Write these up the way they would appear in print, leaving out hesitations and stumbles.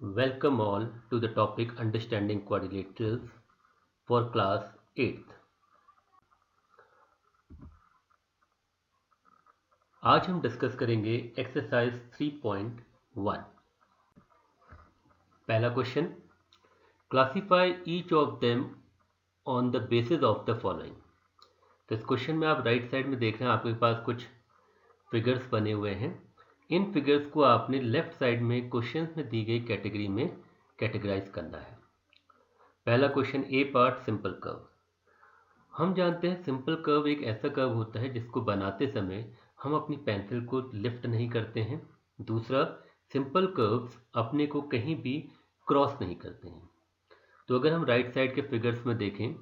Welcome all to the topic Understanding Quadrilaterals for class 8th। आज हम discuss करेंगे exercise 3.1। पहला question, classify each of them on the basis of the following. तो इस question में आप राइट साइड में देख रहे हैं, आपके पास कुछ फिगर्स बने हुए हैं। इन फिगर्स को आपने लेफ्ट साइड में क्वेश्चन में दी गई कैटेगरी में कैटेगराइज करना है। पहला क्वेश्चन, ए पार्ट सिंपल कर्व। हम जानते हैं सिंपल कर्व एक ऐसा कर्व होता है जिसको बनाते समय हम अपनी पेंसिल को लिफ्ट नहीं करते हैं। दूसरा, सिंपल कर्व्स अपने को कहीं भी क्रॉस नहीं करते हैं। तो अगर हम राइट साइड के फिगर्स में देखें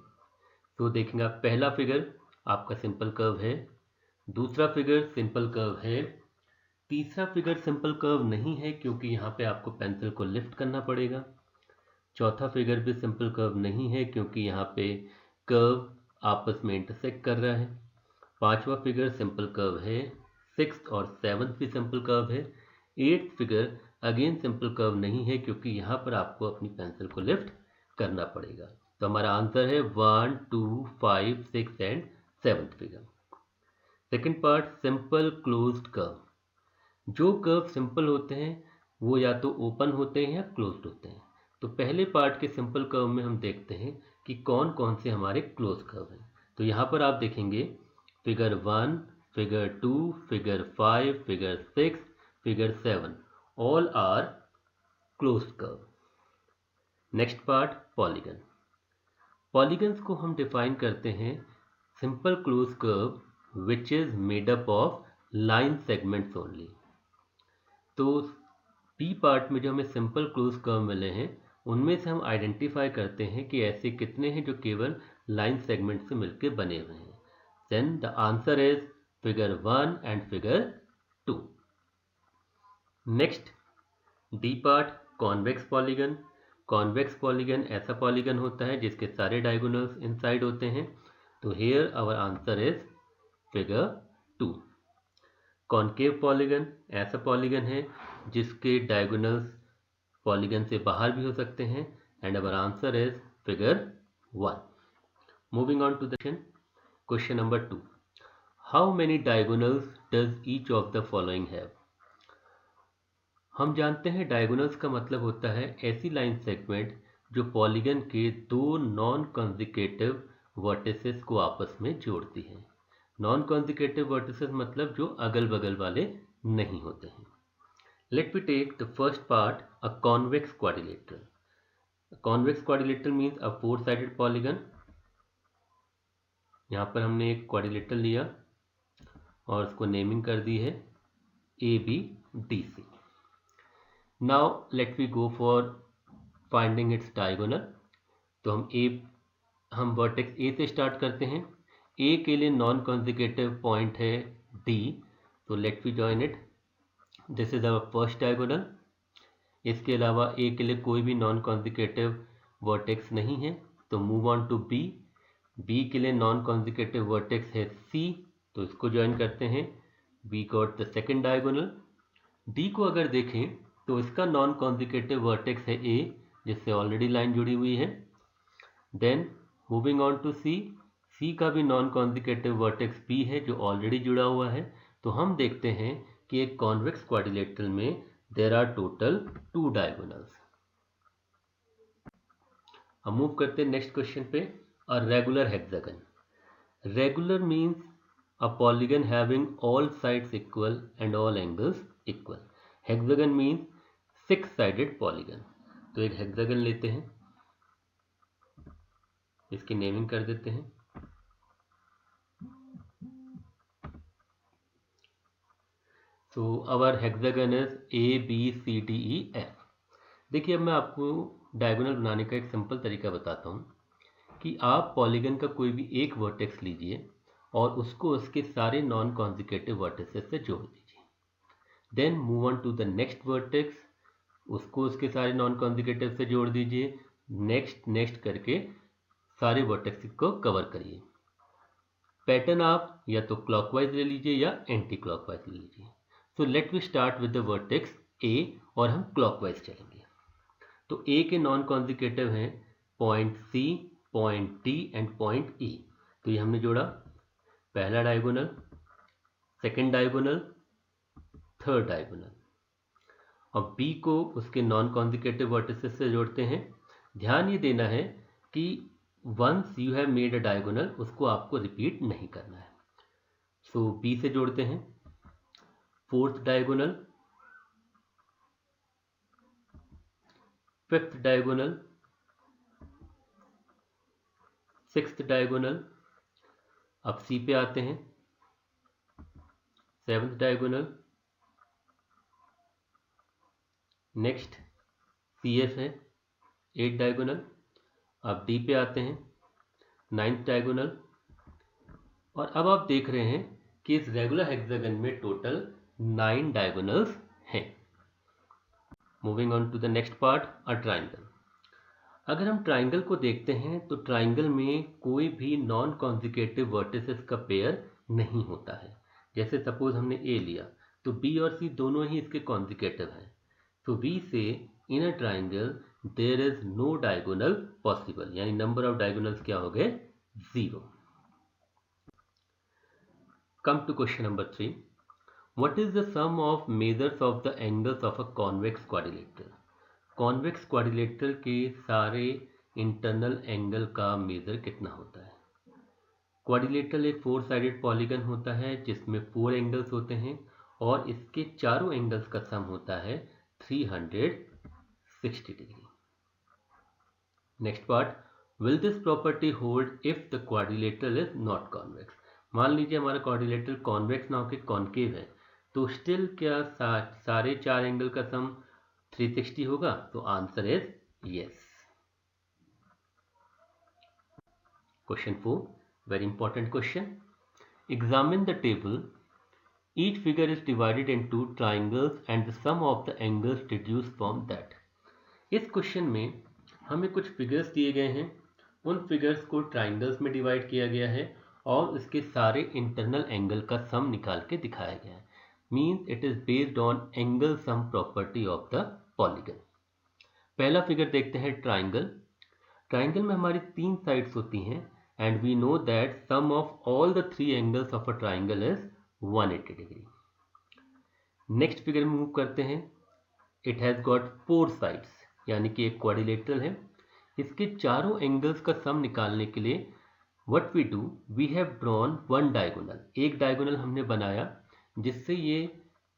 तो देखेंगे आप, पहला फिगर आपका सिंपल कर्व है, दूसरा फिगर सिंपल कर्व है, तीसरा फिगर सिंपल कर्व नहीं है क्योंकि यहाँ पे आपको पेंसिल को लिफ्ट करना पड़ेगा, चौथा फिगर भी सिंपल कर्व नहीं है क्योंकि यहाँ पे कर्व आपस में इंटरसेक्ट कर रहा है, पांचवा फिगर सिंपल कर्व है, सिक्स्थ और सेवन्थ भी सिंपल कर्व है, eighth figure again simple curve नहीं है क्योंकि यहाँ पर आपको अपनी पेंसिल को लिफ्ट करना पड़ेगा। तो हमारा आंसर है 1, 2, 5, 6 and 7th figure. Second part, simple closed curve. जो कर्व सिंपल होते हैं वो या तो ओपन होते हैं या क्लोज्ड होते हैं। तो पहले पार्ट के सिंपल कर्व में हम देखते हैं कि कौन कौन से हमारे क्लोज कर्व हैं। तो यहाँ पर आप देखेंगे figure 1, figure 2, figure 5, figure 6, figure 7, all are closed curve. Next part, polygon. Polygons को हम डिफाइन करते हैं simple close curve which is made up of line segments only. तो डी पार्ट में जो हमें सिंपल क्लोज कर्व मिले हैं उनमें से हम आइडेंटिफाई करते हैं कि ऐसे कितने हैं जो केवल लाइन सेगमेंट से मिलकर बने हुए हैं। Then the answer is figure 1 and figure 2। Next D part, convex polygon. Convex polygon ऐसा पॉलीगन होता है जिसके सारे डायगोनल्स इनसाइड होते हैं। तो here our answer is figure 2। Concave polygon ऐसा पॉलीगन है जिसके डायगोनल्स पॉलीगन से बाहर भी हो सकते हैं and our answer is figure 1। Moving on to the question number 2, how many diagonals does each of the following have. हम जानते हैं डायगोनल्स का मतलब होता है ऐसी लाइन सेगमेंट जो पॉलीगन के दो नॉन कॉन्जिक्यूटिव वर्टिसेस को आपस में जोड़ती है। नॉन कॉन्जिक्यूटिव वर्टिसेस मतलब जो अगल बगल वाले नहीं होते हैं। Let me take the first part, a convex quadrilateral. Convex quadrilateral means a four sided polygon. यहाँ पर हमने एक क्वाड्रिलेटरल लिया और उसको नेमिंग कर दी है ABDC। Now let we go for finding its diagonal. तो हम वर्टेक्स A से स्टार्ट करते हैं। A के लिए नॉन कॉन्जिक्यूटिव पॉइंट है D, तो let we join it. This is our first diagonal. इसके अलावा A के लिए कोई भी नॉन कॉन्जिक्यूटिव वर्टेक्स नहीं है, तो move on to B। B के लिए नॉन कॉन्जिक्यूटिव वर्टेक्स है C, तो इसको ज्वाइन करते हैं। We got the second diagonal. D को अगर देखें तो इसका नॉन कॉन्जिक्यूटिव वर्टेक्स है A, जिससे ऑलरेडी लाइन जुड़ी हुई है। Then moving on to C, C का भी नॉन कॉन्जिक्यूटिव वर्टेक्स B है जो ऑलरेडी जुड़ा हुआ है। तो हम देखते हैं कि एक कॉन्वेक्स क्वाड्रिलेटरल में देयर आर टोटल 2 डायगोनल्स। हम मूव करते हैं नेक्स्ट क्वेश्चन पे, a regular hexagon. Regular means a polygon having all sides equal and all angles equal. Hexagon means 6 sided polygon. तो एक हेक्सागन लेते हैं, इसकी नेमिंग कर देते हैं। तो आवर हेक्सागन इज ABCDEF। देखिए अब मैं आपको डायगोनल बनाने का एक सिंपल तरीका बताता हूँ कि आप पॉलीगन का कोई भी एक वर्टेक्स लीजिए और उसको उसके सारे नॉन कॉन्जिक्यूटिव वर्टिसेस से जोड़ दीजिए। Then move on to the next vertex, उसको उसके सारे नॉन कॉन्जिक्यूटिव से जोड़ दीजिए। नेक्स्ट करके सारे वर्टेक्स को कवर करिए। पैटर्न आप या तो क्लॉकवाइज ले लीजिए या एंटी क्लॉकवाइज ले लीजिए। So let we start with the vertex A और हम क्लॉकवाइज चलेंगे। तो ए के नॉन कॉन्जिक्यूटिव हैं point C, point D and point E. तो ये हमने जोड़ा, पहला diagonal, second diagonal, third diagonal. और बी को उसके नॉन कॉन्जिक्यूटिव वर्टिसेस से जोड़ते हैं। ध्यान ये देना है कि once you have made a diagonal उसको आपको रिपीट नहीं करना है। सो बी से जोड़ते हैं, fourth diagonal, fifth diagonal, sixth diagonal. अब सी पे आते हैं, seventh diagonal, next C S है, एट डायगोनल। अब डी पे आते हैं, नाइन्थ डायगोनल। और अब आप देख रहे हैं कि इस रेगुलर हेक्सागन में टोटल 9 डायगोनल्स हैं। Moving on to the next part, a triangle. अगर हम ट्राइंगल को देखते हैं तो ट्राइंगल में कोई भी नॉन कॉन्जिक्यूटिव वर्टिसेस का पेयर नहीं होता है। जैसे सपोज हमने ए लिया तो बी और सी दोनों ही इसके कॉन्जिक्यूटिव हैं। तो we see in a triangle there is no diagonal possible, यानी नंबर ऑफ डायगोनल्स क्या हो गए, 0। Come to question number 3, what is the sum of measures of the angles of a convex quadrilateral. Convex quadrilateral के सारे internal angle का major कितना होता है। क्वाड्रिलेटरल एक 4 साइडेड पॉलीगन होता है जिसमें 4 एंगल्स होते हैं और इसके चारों एंगल्स का सम होता है 360 degree. Next part, will this property hold if the quadrilateral is not convex. मान लीजिए हमारा क्वाड्रिलेटरल कॉन्वेक्स ना होकर कॉन्केव है, तो स्टिल क्या सारे 4 एंगल का सम 360 होगा। तो answer is yes. Question 4, very important question. Examine the table. Each figure is divided into triangles and the sum of the angles deduced from that. इस क्वेश्चन में हमें कुछ फिगर्स दिए गए हैं, उन फिगर्स को ट्राइंगल्स में डिवाइड किया गया है और उसके सारे इंटरनल एंगल का सम निकाल के दिखाया गया है। Means it is based on angle sum property of the polygon. पहला फिगर देखते हैं ट्राइंगल। ट्राइंगल में हमारी 3 साइड्स होती हैं and we know that sum of all the 3 angles of a triangle is 180 degree. Next figure में move करते हैं। इट हैज़ गॉट 4 साइड्स, यानी कि एक क्वाड्रिलेटरल है। इसके चारों एंगल्स का सम निकालने के लिए what we do, we have drawn 1 diagonal. एक डायगोनल हमने बनाया जिससे ये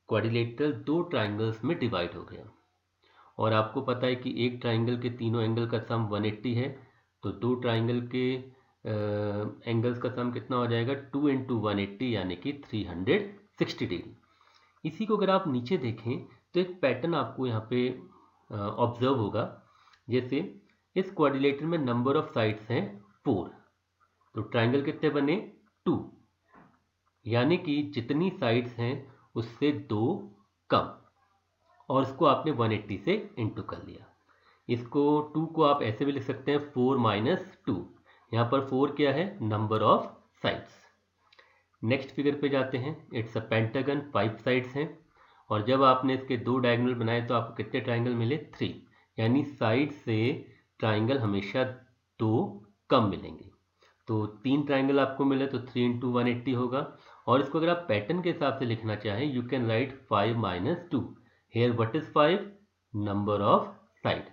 क्वाड्रिलेटरल 2 ट्राइंगल्स में डिवाइड हो गया। और आपको पता है कि एक ट्राइंगल के तीनों एंगल का सम 180 है, तो 2 ट्राइंगल के एंगल्स का सम कितना हो जाएगा, 2 × 180 यानी कि 360 डिग्री। इसी को अगर आप नीचे देखें तो एक पैटर्न आपको यहाँ पे ऑब्जर्व होगा। जैसे इस क्वाड्रिलेटरल में नंबर ऑफ साइड्स हैं 4, तो ट्राइंगल कितने बने, 2, यानी कि जितनी साइड्स हैं उससे 2 कम, और इसको आपने 180 से इंटू कर लिया। इसको 2 को आप ऐसे भी लिख सकते हैं 4 - 2। यहाँ पर 4 क्या है, number of sides. Next figure पे जाते हैं। इट्स अ पेंटागन, 5 साइड्स हैं, और जब आपने इसके 2 डायगोनल बनाए तो आपको कितने ट्राइंगल मिले, 3, यानी साइड से ट्राइंगल हमेशा 2 कम मिलेंगे। तो 3 ट्राइंगल आपको मिले तो 3 × 180 होगा। और इसको अगर आप पैटर्न के हिसाब से लिखना चाहें, you can write 5 - 2। Here what is 5, number of side.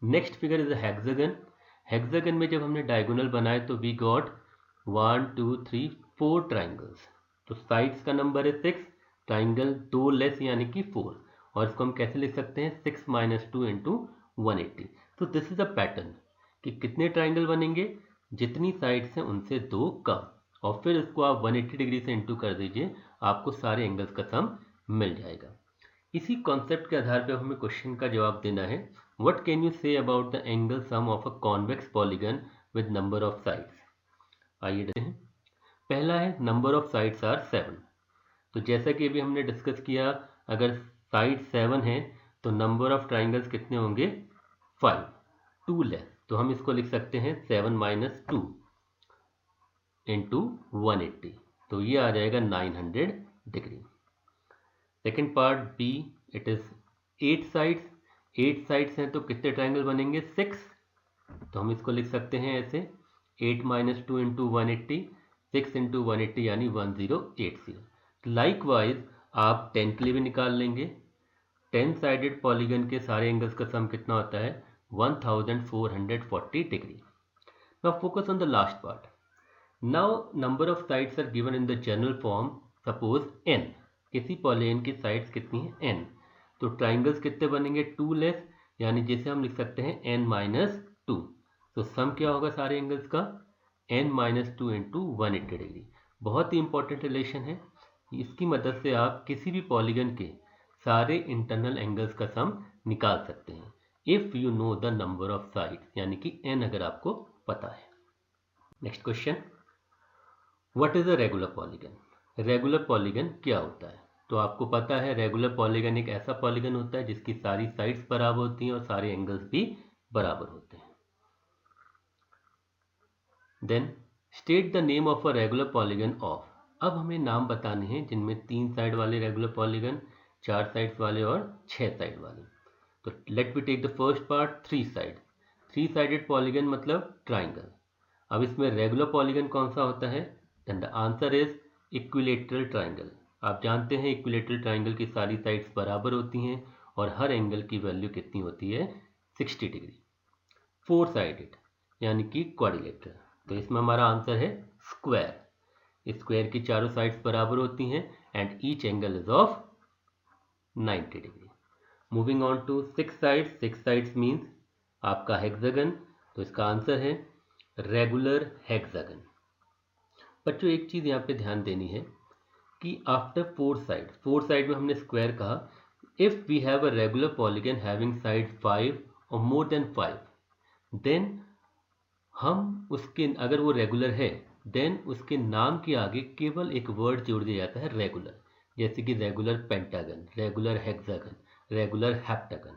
Next figure is a hexagon. Hexagon में जब हमने डायगोनल बनाए तो वी गॉट 1 2 3 4 ट्राइंगल्स। तो साइड्स का नंबर है 6, ट्राइंगल 2 लेस यानी कि 4, और इसको हम कैसे लिख सकते हैं, 6 - 2 × 180। तो दिस इज अ पैटर्न कि कितने ट्राइंगल बनेंगे, जितनी साइड्स हैं उनसे 2 कम, और फिर इसको आप 180 डिग्री से इंटू कर दीजिए, आपको सारे एंगल्स का सम मिल जाएगा। इसी कॉन्सेप्ट के आधार पर हमें क्वेश्चन का जवाब देना है। What can you say about the angle sum of a convex polygon with number of sides. आइए देखते हैं। पहला है नंबर ऑफ साइड्स आर 7। तो जैसा कि अभी हमने डिस्कस किया, अगर साइड 7 है तो नंबर ऑफ ट्राइंगल्स कितने होंगे, 5, 2 लेस। तो हम इसको लिख सकते हैं 7 - 2 × 180, तो ये आ जाएगा 900 degree. Second part B, it is 8 sides, 8 sides हैं तो कितने ट्राइंगल बनेंगे? 6। तो हम इसको लिख सकते हैं ऐसे 8 - 2 × 180, 6 × 180 यानी 1080। लाइकवाइज आप 10 के लिए भी निकाल लेंगे। 10 साइडेड पॉलीगन के सारे एंगल्स का सम कितना होता है? 1440 degree. Now focus on the last part. Now number of sides are given in the general form, suppose n। किसी पॉलीगन की साइड्स कितनी है? n। तो ट्राइंगल्स कितने बनेंगे? 2 लेस, यानी जैसे हम लिख सकते हैं n - 2। तो सम क्या होगा सारे एंगल्स का? n - 2 × 180 degree. बहुत ही इंपॉर्टेंट रिलेशन है। इसकी मदद से आप किसी भी पॉलीगन के सारे इंटरनल एंगल्स का सम निकाल सकते हैं if you know the number of sides, यानी कि n अगर आपको पता है। Next question, what is a regular polygon? Regular polygon क्या होता है? तो आपको पता है रेगुलर पॉलीगन एक ऐसा पॉलीगन होता है जिसकी सारी साइड्स बराबर होती हैं और सारे एंगल्स भी बराबर होते हैं। Then state the name of a regular polygon of. अब हमें नाम बताने हैं जिनमें 3 साइड वाले रेगुलर पॉलीगन, 4 साइड्स वाले और 6 साइड वाले। तो let we take the first part, 3 side. 3 sided polygon मतलब ट्राइंगल। अब इसमें रेगुलर पॉलीगन कौन सा होता है? Then the answer is equilateral triangle. आप जानते हैं इक्विलेटरल ट्राइंगल की सारी साइड्स बराबर होती हैं और हर एंगल की वैल्यू कितनी होती है? 60 डिग्री। 4 साइडेड यानी कि क्वाड्रिलेटरल। तो इसमें हमारा आंसर है स्क्वायर। स्क्वायर की चारों साइड्स बराबर होती हैं and each angle is of 90 degree. Moving on to 6 sides. 6 sides means आपका हेक्सागन। तो इसका आंसर है रेगुलर हेक्सागन। बच्चों एक चीज़ यहाँ पे ध्यान देनी है कि आफ्टर 4 साइड में हमने स्क्वायर कहा। If we have a regular polygon having side 5 और मोर देन 5, देन हम उसके, अगर वो रेगुलर है देन उसके नाम के आगे केवल एक वर्ड जोड़ दिया जाता है रेगुलर। जैसे कि regular pentagon, regular hexagon, regular heptagon.